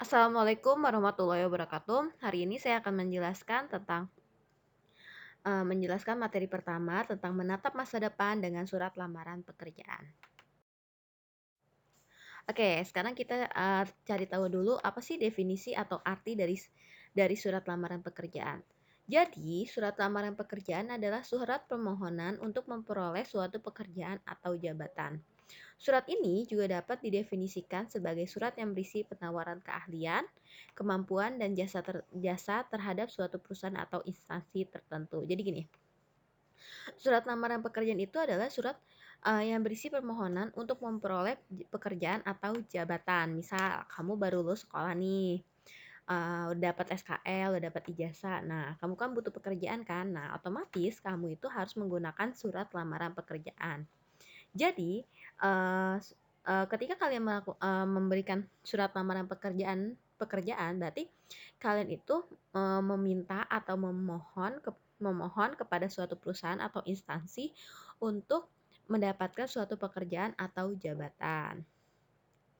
Assalamualaikum warahmatullahi wabarakatuh. Hari ini saya akan menjelaskan materi pertama tentang menatap masa depan dengan surat lamaran pekerjaan. Oke, sekarang kita cari tahu dulu apa sih definisi atau arti dari surat lamaran pekerjaan. Jadi, surat lamaran pekerjaan adalah surat permohonan untuk memperoleh suatu pekerjaan atau jabatan. Surat ini juga dapat didefinisikan sebagai surat yang berisi penawaran keahlian, kemampuan, dan jasa terhadap suatu perusahaan atau instansi tertentu. Jadi gini, surat lamaran pekerjaan itu adalah surat yang berisi permohonan untuk memperoleh pekerjaan atau jabatan. Misal, kamu baru lulus sekolah nih, udah dapat SKL, udah dapat ijazah. Nah, kamu kan butuh pekerjaan kan? Nah, otomatis kamu itu harus menggunakan surat lamaran pekerjaan. Jadi, ketika kalian memberikan surat lamaran pekerjaan berarti kalian itu, meminta atau memohon kepada suatu perusahaan atau instansi untuk mendapatkan suatu pekerjaan atau jabatan.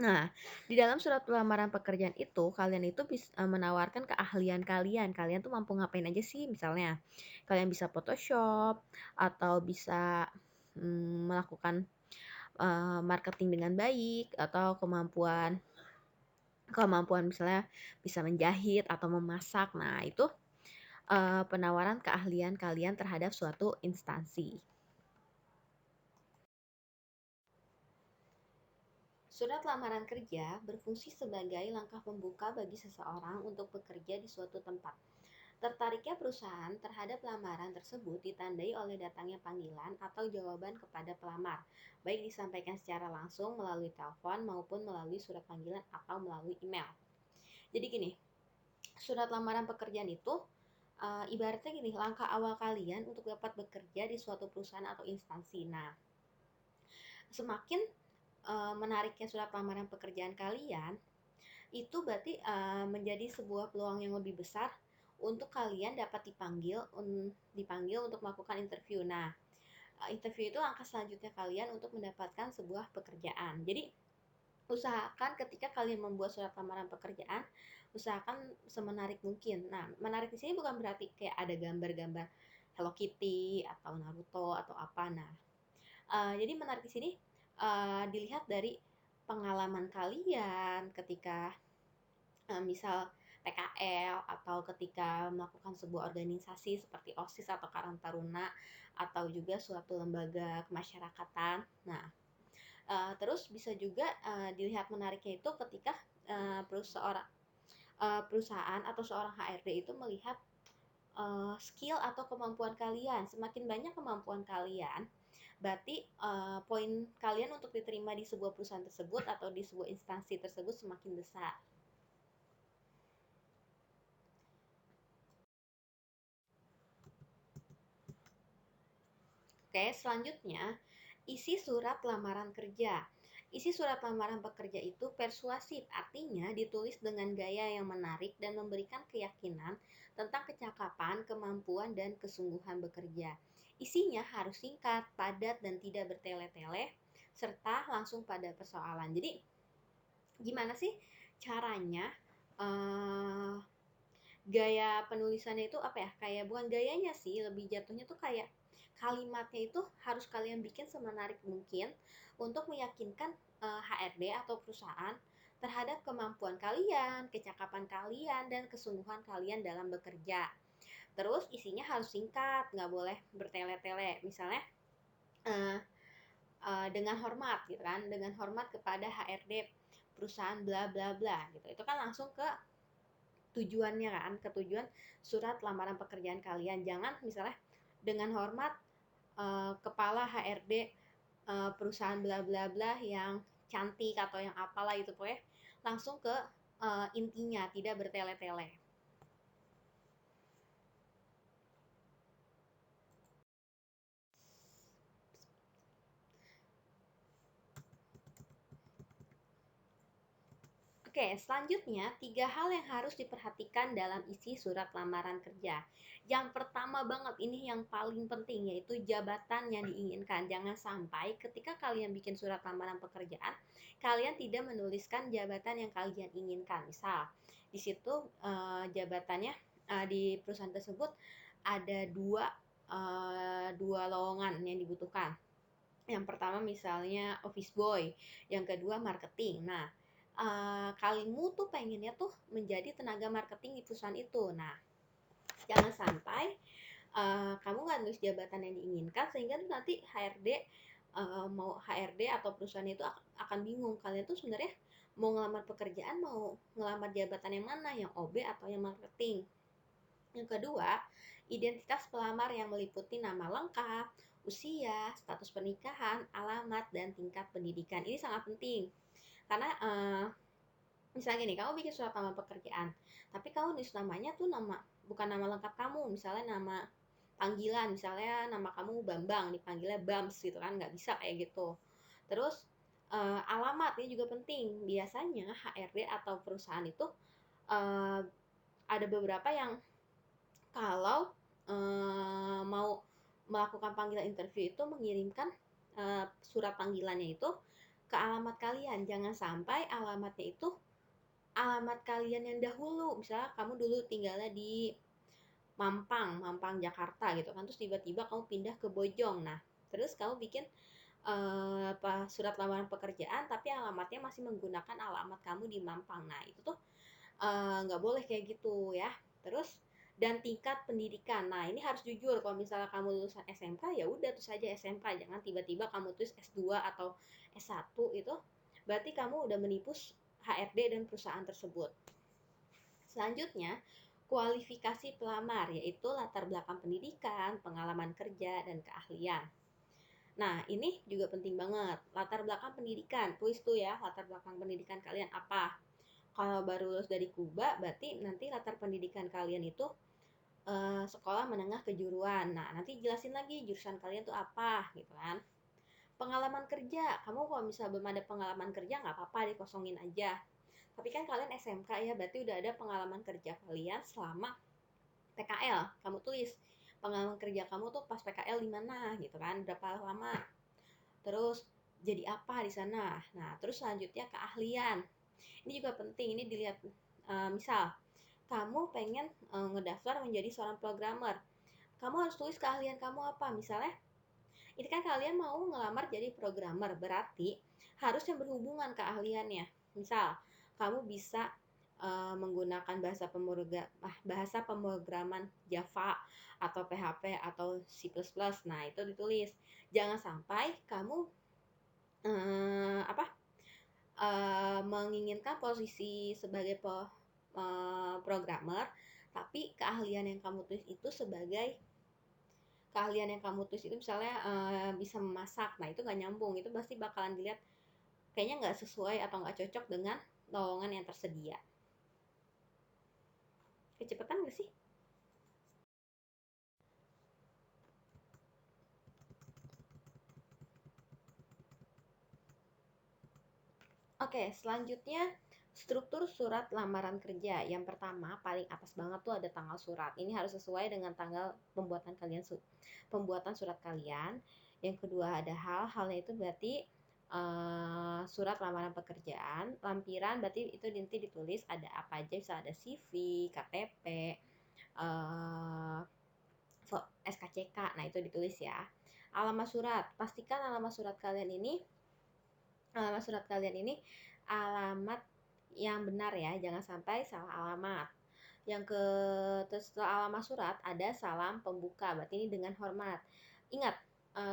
Nah, di dalam surat lamaran pekerjaan itu, kalian itu menawarkan keahlian kalian. Kalian tuh mampu ngapain aja sih? Misalnya, kalian bisa Photoshop atau bisa, melakukan marketing dengan baik atau kemampuan kemampuan misalnya bisa menjahit atau memasak. Nah, itu, penawaran keahlian kalian terhadap suatu instansi. Surat lamaran kerja berfungsi sebagai langkah pembuka bagi seseorang untuk bekerja di suatu tempat. Tertariknya perusahaan terhadap lamaran tersebut ditandai oleh datangnya panggilan atau jawaban kepada pelamar, baik disampaikan secara langsung melalui telepon maupun melalui surat panggilan atau melalui email. Jadi gini, surat lamaran pekerjaan itu ibaratnya gini, langkah awal kalian untuk dapat bekerja di suatu perusahaan atau instansi. Nah, semakin menariknya surat lamaran pekerjaan kalian, itu berarti menjadi sebuah peluang yang lebih besar untuk kalian dapat dipanggil untuk melakukan interview. Nah, interview itu langkah selanjutnya kalian untuk mendapatkan sebuah pekerjaan. Jadi, usahakan ketika kalian membuat surat lamaran pekerjaan, usahakan semenarik mungkin. Nah, menarik di sini bukan berarti kayak ada gambar-gambar Hello Kitty atau Naruto atau apa. Nah, jadi menarik di sini dilihat dari pengalaman kalian ketika misal PKL atau ketika melakukan sebuah organisasi seperti OSIS atau Karang Taruna atau juga suatu lembaga kemasyarakatan. Nah, terus bisa juga dilihat menariknya itu ketika perusahaan atau seorang HRD itu melihat skill atau kemampuan kalian. Semakin banyak kemampuan kalian, berarti poin kalian untuk diterima di sebuah perusahaan tersebut atau di sebuah instansi tersebut semakin besar. Oke, selanjutnya isi surat lamaran kerja. Isi surat lamaran pekerja itu persuasif, artinya ditulis dengan gaya yang menarik dan memberikan keyakinan tentang kecakapan, kemampuan, dan kesungguhan bekerja. Isinya harus singkat, padat, dan tidak bertele-tele, serta langsung pada persoalan. Jadi, gimana sih caranya uh, gaya penulisannya itu apa ya, kayak bukan gayanya sih, lebih jatuhnya tuh kayak kalimatnya itu harus kalian bikin semenarik mungkin untuk meyakinkan HRD atau perusahaan terhadap kemampuan kalian, kecakapan kalian, dan kesungguhan kalian dalam bekerja. Terus isinya harus singkat, nggak boleh bertele-tele. Misalnya uh, dengan hormat gitu kan, dengan hormat kepada HRD perusahaan bla bla bla gitu. Itu kan langsung ke tujuannya kan, ke tujuan surat lamaran pekerjaan kalian. Jangan misalnya dengan hormat kepala HRD perusahaan bla bla bla yang cantik atau yang apalah itu, pokoknya langsung ke intinya, tidak bertele-tele. Oke, selanjutnya 3 hal yang harus diperhatikan dalam isi surat lamaran kerja. Yang pertama banget, ini yang paling penting, yaitu jabatan yang diinginkan. Jangan sampai ketika kalian bikin surat lamaran pekerjaan, kalian tidak menuliskan jabatan yang kalian inginkan. Misal, di situ jabatannya di perusahaan tersebut ada dua lowongan yang dibutuhkan. Yang pertama misalnya office boy, yang kedua marketing. Nah, kalimu tuh pengennya tuh menjadi tenaga marketing di perusahaan itu. Nah, jangan sampai kamu nggak nulis jabatan yang diinginkan sehingga tuh nanti HRD mau HRD atau perusahaan itu akan bingung kalian tuh sebenarnya mau ngelamar pekerjaan, mau ngelamar jabatan yang mana, yang OB atau yang marketing. Yang kedua, identitas pelamar yang meliputi nama lengkap, usia, status pernikahan, alamat, dan tingkat pendidikan. Ini sangat penting karena misalnya gini, kamu bikin surat lamar pekerjaan, tapi kamu nulis namanya tuh bukan nama lengkap kamu, misalnya nama panggilan, misalnya nama kamu Bambang, dipanggilnya Bams gitu kan, nggak bisa kayak gitu. Terus alamat ini juga penting. Biasanya HRD atau perusahaan itu uh, ada beberapa yang kalau mau melakukan panggilan interview itu mengirimkan surat panggilannya itu ke alamat kalian. Jangan sampai alamatnya itu alamat kalian yang dahulu. Misalnya kamu dulu tinggalnya di Mampang, Jakarta gitu kan. Terus tiba-tiba kamu pindah ke Bojong. Nah, terus kamu bikin surat lamaran pekerjaan tapi alamatnya masih menggunakan alamat kamu di Mampang. Nah, itu tuh nggak boleh kayak gitu ya. Terus dan tingkat pendidikan. Nah, ini harus jujur. Kalau misalnya kamu lulusan SMK, ya udah tulis saja SMK. Jangan tiba-tiba kamu tulis S2 atau S1 itu. Berarti kamu udah menipu HRD dan perusahaan tersebut. Selanjutnya, kualifikasi pelamar, yaitu latar belakang pendidikan, pengalaman kerja, dan keahlian. Nah, ini juga penting banget. Latar belakang pendidikan, tulis tuh ya, latar belakang pendidikan kalian apa. Kalau baru lulus dari Kuba, berarti nanti latar pendidikan kalian itu sekolah menengah kejuruan. Nah, nanti jelasin lagi jurusan kalian tuh apa, gitu kan. Pengalaman kerja, kamu kalau misalnya belum ada pengalaman kerja, nggak apa-apa, dikosongin aja. Tapi kan kalian SMK ya, berarti udah ada pengalaman kerja kalian selama PKL. Kamu tulis pengalaman kerja kamu tuh pas PKL di mana, gitu kan, berapa lama. Terus jadi apa di sana. Nah, terus selanjutnya keahlian. Ini juga penting, ini dilihat misal kamu pengen ngedaftar menjadi seorang programmer. Kamu harus tulis keahlian kamu apa. Misalnya, ini kan kalian mau ngelamar jadi programmer, berarti harus yang berhubungan keahliannya. Misal, kamu bisa menggunakan bahasa pemrograman Java atau PHP atau C++. Nah, itu ditulis. Jangan sampai kamu apa menginginkan posisi sebagai programmer, tapi keahlian yang kamu tulis itu misalnya bisa memasak. Nah, itu nggak nyambung, itu pasti bakalan dilihat kayaknya nggak sesuai atau nggak cocok dengan lowongan yang tersedia. Kecepatan nggak sih? Oke, selanjutnya struktur surat lamaran kerja. Yang pertama, paling atas banget tuh ada tanggal surat. Ini harus sesuai dengan tanggal pembuatan surat kalian. Yang kedua ada halnya itu berarti surat lamaran pekerjaan. Lampiran berarti itu nanti ditulis ada apa aja, bisa ada CV, KTP, SKCK. Nah, itu ditulis ya. Alamat surat, pastikan alamat surat kalian ini alamat yang benar ya, jangan sampai salah alamat. Yang ke Terus setelah alamat surat ada salam pembuka, berarti ini dengan hormat. Ingat,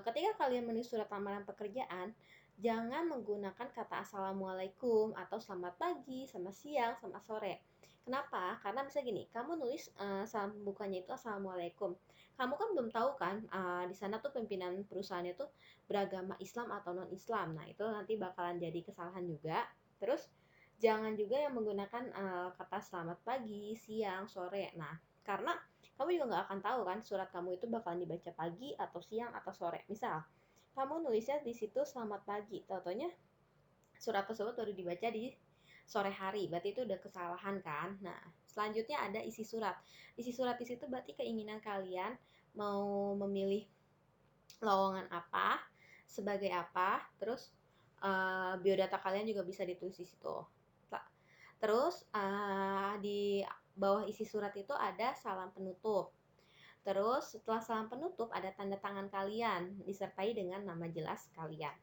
ketika kalian menulis surat lamaran pekerjaan, jangan menggunakan kata assalamualaikum atau selamat pagi, selamat siang, selamat sore. Kenapa? Karena misalnya gini, kamu nulis salam pembukanya itu assalamualaikum. Kamu kan belum tahu kan di sana tuh pimpinan perusahaannya tuh beragama Islam atau non Islam. Nah, itu nanti bakalan jadi kesalahan juga. Terus jangan juga yang menggunakan kata selamat pagi, siang, sore. Nah, karena kamu juga nggak akan tahu kan surat kamu itu bakalan dibaca pagi atau siang atau sore. Misal, kamu nulisnya di situ selamat pagi, tau-taunya surat tersebut baru dibaca di sore hari, berarti itu udah kesalahan kan. Nah, selanjutnya ada isi surat. Isi surat di situ berarti keinginan kalian mau memilih lowongan apa, sebagai apa, terus biodata kalian juga bisa ditulis di situ. Terus di bawah isi surat itu ada salam penutup. Terus setelah salam penutup ada tanda tangan kalian disertai dengan nama jelas kalian.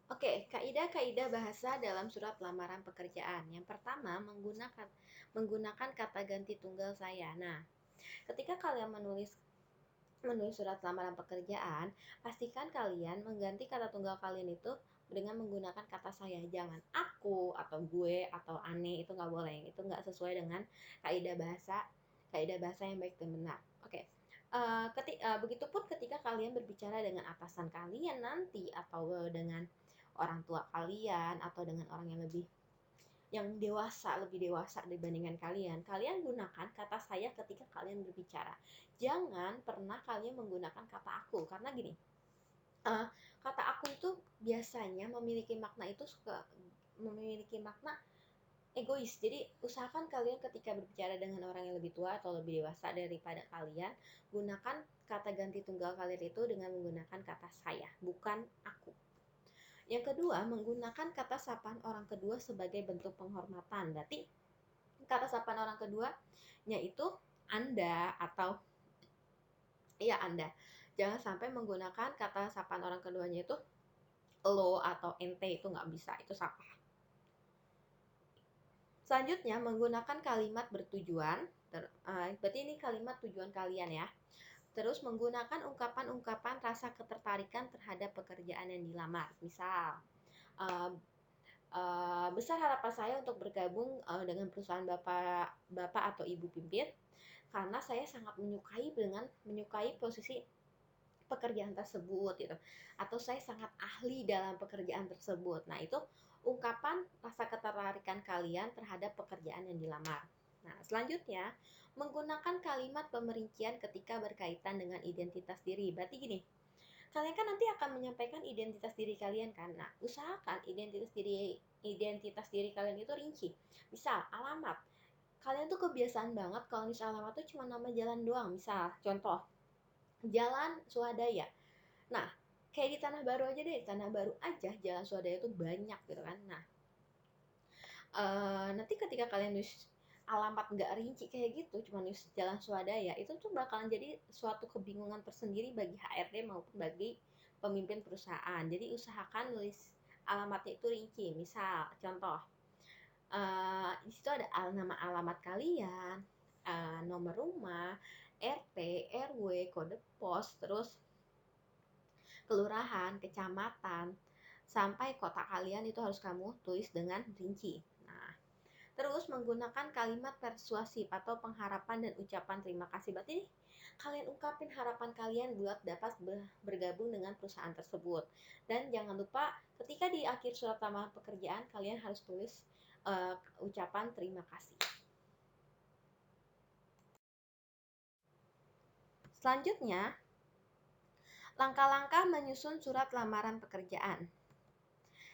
Oke, kaidah-kaidah bahasa dalam surat lamaran pekerjaan. Yang pertama, menggunakan kata ganti tunggal saya. Nah, ketika kalian menulis surat lamaran pekerjaan, pastikan kalian mengganti kata tunggal kalian itu dengan menggunakan kata saya. Jangan aku atau gue atau ane, itu nggak boleh. Itu nggak sesuai dengan kaidah bahasa yang baik dan benar. Oke. Begitupun ketika kalian berbicara dengan atasan kalian nanti, atau dengan orang tua kalian, atau dengan orang yang lebih dewasa dibandingkan kalian. Kalian gunakan kata saya ketika kalian berbicara. Jangan pernah kalian menggunakan kata aku, karena gini, kata aku itu biasanya memiliki makna egois. Jadi usahakan kalian ketika berbicara dengan orang yang lebih tua atau lebih dewasa daripada kalian, gunakan kata ganti tunggal kalian itu dengan menggunakan kata saya, bukan aku. Yang kedua, menggunakan kata sapaan orang kedua sebagai bentuk penghormatan. Berarti kata sapaan orang kedua yaitu Anda atau iya Anda. Jangan sampai menggunakan kata sapaan orang keduanya itu lo atau ente, itu nggak bisa, itu salah. Selanjutnya, menggunakan kalimat bertujuan. Berarti ini kalimat tujuan kalian ya. Terus menggunakan ungkapan-ungkapan rasa ketertarikan terhadap pekerjaan yang dilamar. Misal, besar harapan saya untuk bergabung dengan perusahaan bapak atau ibu pimpin, karena saya sangat menyukai posisi pekerjaan tersebut gitu, atau saya sangat ahli dalam pekerjaan tersebut. Nah, itu ungkapan rasa ketertarikan kalian terhadap pekerjaan yang dilamar. Nah, selanjutnya, menggunakan kalimat pemerincian ketika berkaitan dengan identitas diri. Berarti gini, kalian kan nanti akan menyampaikan identitas diri kalian kan. Nah, usahakan identitas diri kalian itu rinci. Misal, alamat. Kalian tuh kebiasaan banget kalau misal alamat tuh cuma nama jalan doang. Misal, contoh, Jalan Swadaya. Nah, kayak di Tanah Baru aja deh, Tanah Baru aja Jalan Swadaya tuh banyak gitu kan. Nah, nanti ketika kalian nulis alamat nggak rinci kayak gitu, cuma nulis Jalan Swadaya, itu tuh bakalan jadi suatu kebingungan tersendiri bagi HRD maupun bagi pemimpin perusahaan. Jadi usahakan nulis alamatnya itu rinci. Misal, contoh, di situ ada nama alamat kalian, nomor rumah, RT, RW, kode pos, terus kelurahan, kecamatan, sampai kota kalian itu harus kamu tulis dengan rinci. Nah, terus menggunakan kalimat persuasif atau pengharapan dan ucapan terima kasih. Berarti kalian ungkapin harapan kalian buat dapat bergabung dengan perusahaan tersebut. Dan jangan lupa ketika di akhir surat lamaran pekerjaan kalian harus tulis ucapan terima kasih. Selanjutnya, langkah-langkah menyusun surat lamaran pekerjaan.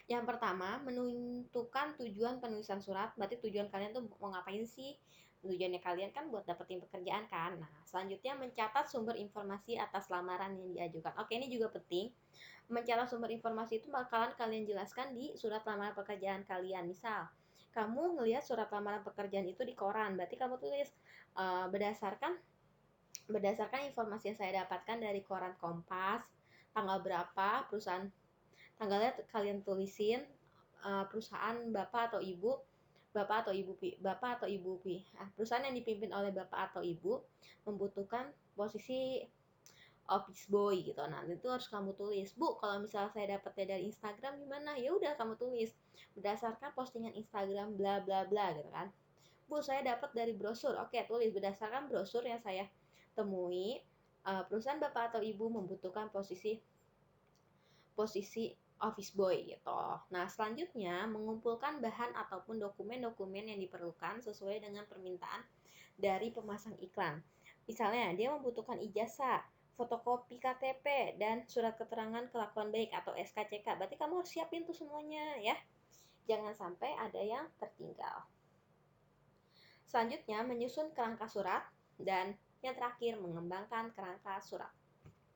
Yang pertama, menentukan tujuan penulisan surat. Berarti tujuan kalian tuh mau ngapain sih? Tujuannya kalian kan buat dapetin pekerjaan kan. Nah, selanjutnya mencatat sumber informasi atas lamaran yang diajukan. Oke, ini juga penting. Mencatat sumber informasi itu bakalan kalian jelaskan di surat lamaran pekerjaan kalian. Misal, kamu ngelihat surat lamaran pekerjaan itu di koran, berarti kamu tulis berdasarkan informasi yang saya dapatkan dari koran Kompas, tanggal berapa perusahaan, tanggalnya kalian tulisin, perusahaan perusahaan yang dipimpin oleh bapak atau ibu membutuhkan posisi office boy gitu. Nah, itu harus kamu tulis, Bu, kalau misalnya saya dapatnya dari Instagram gimana? Ya udah kamu tulis berdasarkan postingan Instagram bla bla bla gitu kan. Bu, saya dapat dari brosur. Oke, tulis berdasarkan brosur yang saya temui, perusahaan Bapak atau Ibu membutuhkan posisi posisi office boy gitu. Nah, selanjutnya mengumpulkan bahan ataupun dokumen-dokumen yang diperlukan sesuai dengan permintaan dari pemasang iklan. Misalnya, dia membutuhkan ijazah, fotokopi KTP, dan surat keterangan kelakuan baik atau SKCK. Berarti kamu harus siapin tuh semuanya ya. Jangan sampai ada yang tertinggal. Selanjutnya, menyusun kerangka surat, dan yang terakhir, mengembangkan kerangka surat.